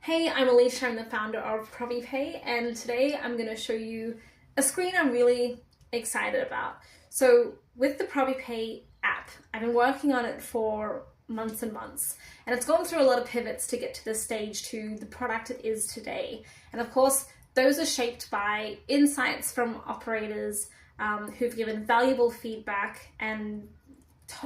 Hey, I'm Alicia, I'm the founder of Provvypay, and today I'm going to show you a screen I'm really excited about. So with the Provvypay app, I've been working on it for months and months, and it's gone through a lot of pivots to get to this stage to the product it is today. And of course, those are shaped by insights from operators who've given valuable feedback and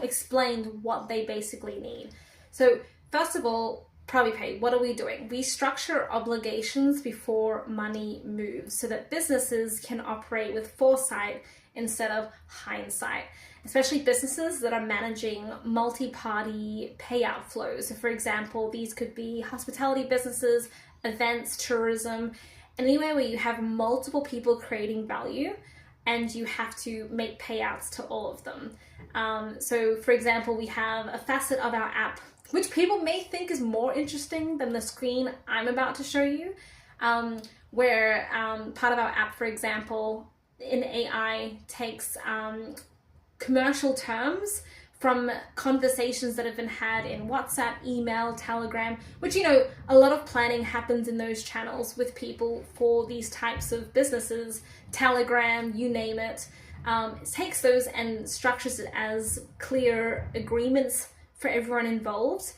explained what they basically need. So first of all, Provvypay, what are we doing? We structure obligations before money moves so that businesses can operate with foresight instead of hindsight, especially businesses that are managing multi-party payout flows. So for example, these could be hospitality businesses, events, tourism, anywhere where you have multiple people creating value and you have to make payouts to all of them. So for example, we have a facet of our app which people may think is more interesting than the screen I'm about to show you, where part of our app, for example, in AI takes commercial terms from conversations that have been had in WhatsApp, email, Telegram, which, you know, a lot of planning happens in those channels with people for these types of businesses, Telegram, you name it. It takes those and structures it as clear agreements for everyone involved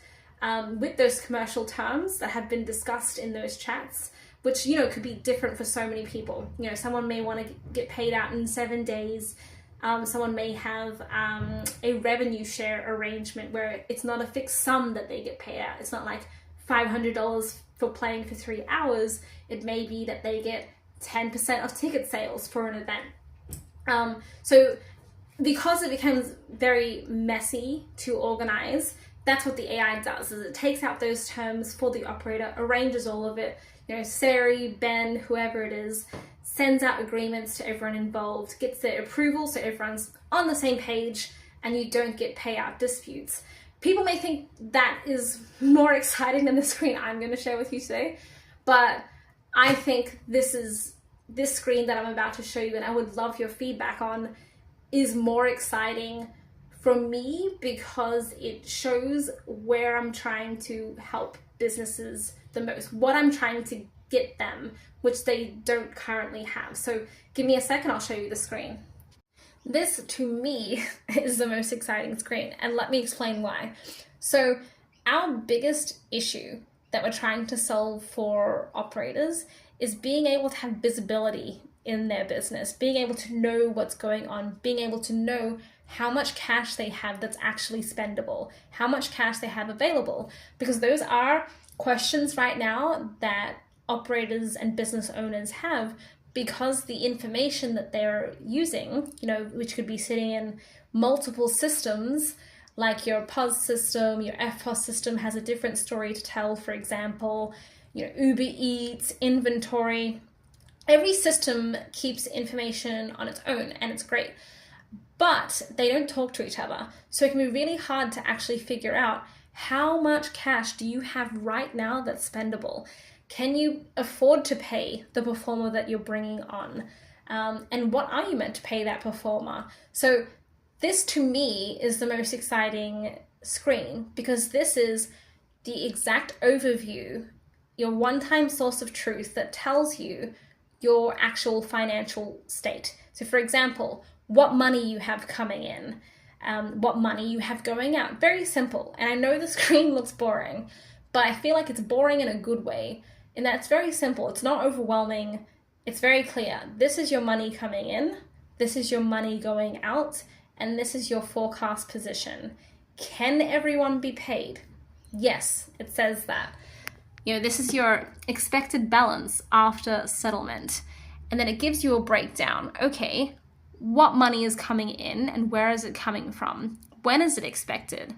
with those commercial terms that have been discussed in those chats, which, you know, could be different for so many people. You know, someone may want to get paid out in 7 days. Someone may have a revenue share arrangement where it's not a fixed sum that they get paid out. It's not like $500 for playing for 3 hours. It may be that they get 10% of ticket sales for an event. So because it becomes very messy to organize, that's what the AI does, is it takes out those terms for the operator, arranges all of it, you know, Sari, Ben, whoever it is, sends out agreements to everyone involved, gets their approval so everyone's on the same page and you don't get payout disputes. People may think that is more exciting than the screen I'm going to share with you today, but I think this screen that I'm about to show you, and I would love your feedback on, is more exciting for me because it shows where I'm trying to help businesses the most, what I'm trying to get them, which they don't currently have. So give me a second, I'll show you the screen. This, to me, is the most exciting screen, and let me explain why. So our biggest issue that we're trying to solve for operators is being able to have visibility in their business, being able to know what's going on, being able to know how much cash they have that's actually spendable, how much cash they have available, because those are questions right now that operators and business owners have, because the information that they're using, you know, which could be sitting in multiple systems, like your POS system, your FPOS system has a different story to tell, for example, you know, Uber Eats, inventory. Every system keeps information on its own, and it's great, but they don't talk to each other. So it can be really hard to actually figure out how much cash do you have right now that's spendable. Can you afford to pay the performer that you're bringing on? And what are you meant to pay that performer? So this, to me, is the most exciting screen, because this is the exact overview, your one-time source of truth that tells you your actual financial state. So for example, what money you have coming in, what money you have going out. Very simple. And I know the screen looks boring, but I feel like it's boring in a good way, in that it's very simple. It's not overwhelming. It's very clear. This is your money coming in, this is your money going out, and this is your forecast position. Can everyone be paid? Yes, it says that. You know, this is your expected balance after settlement. And then it gives you a breakdown. Okay, what money is coming in and where is it coming from? When is it expected?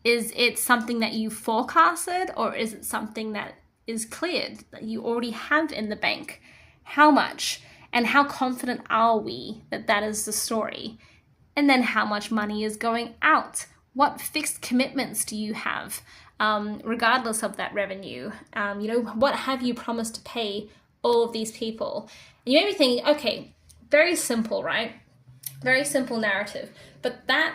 Is it something that you forecasted, or is it something that is cleared, that you already have in the bank? How much? And how confident are we that that is the story? And then how much money is going out? What fixed commitments do you have? Regardless of that revenue, you know, what have you promised to pay all of these people? And you may be thinking, okay, very simple, right? Very simple narrative, but that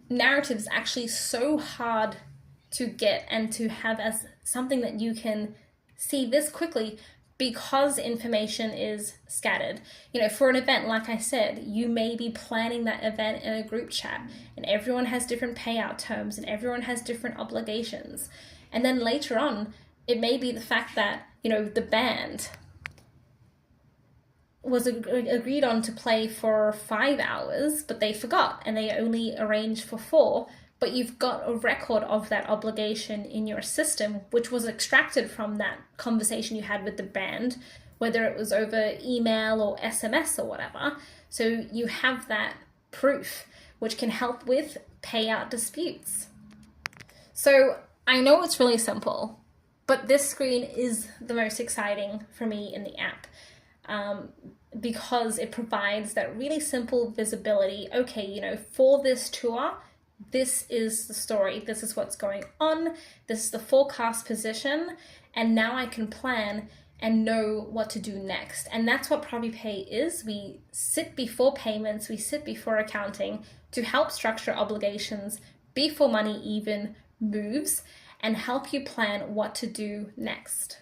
narrative is actually so hard to get and to have as something that you can see this quickly because information is scattered. You know, for an event, like I said, you may be planning that event in a group chat, and everyone has different payout terms and everyone has different obligations. And then later on, it may be the fact that, you know, the band was agreed on to play for 5 hours, but they forgot and they only arranged for 4. But you've got a record of that obligation in your system, which was extracted from that conversation you had with the band, whether it was over email or SMS or whatever. So you have that proof, which can help with payout disputes. So I know it's really simple, but this screen is the most exciting for me in the app. Because it provides that really simple visibility. Okay, you know, for this tour, this is the story, this is what's going on, this is the forecast position, and now I can plan and know what to do next. And that's what Provvypay is. We sit before payments, we sit before accounting to help structure obligations before money even moves and help you plan what to do next.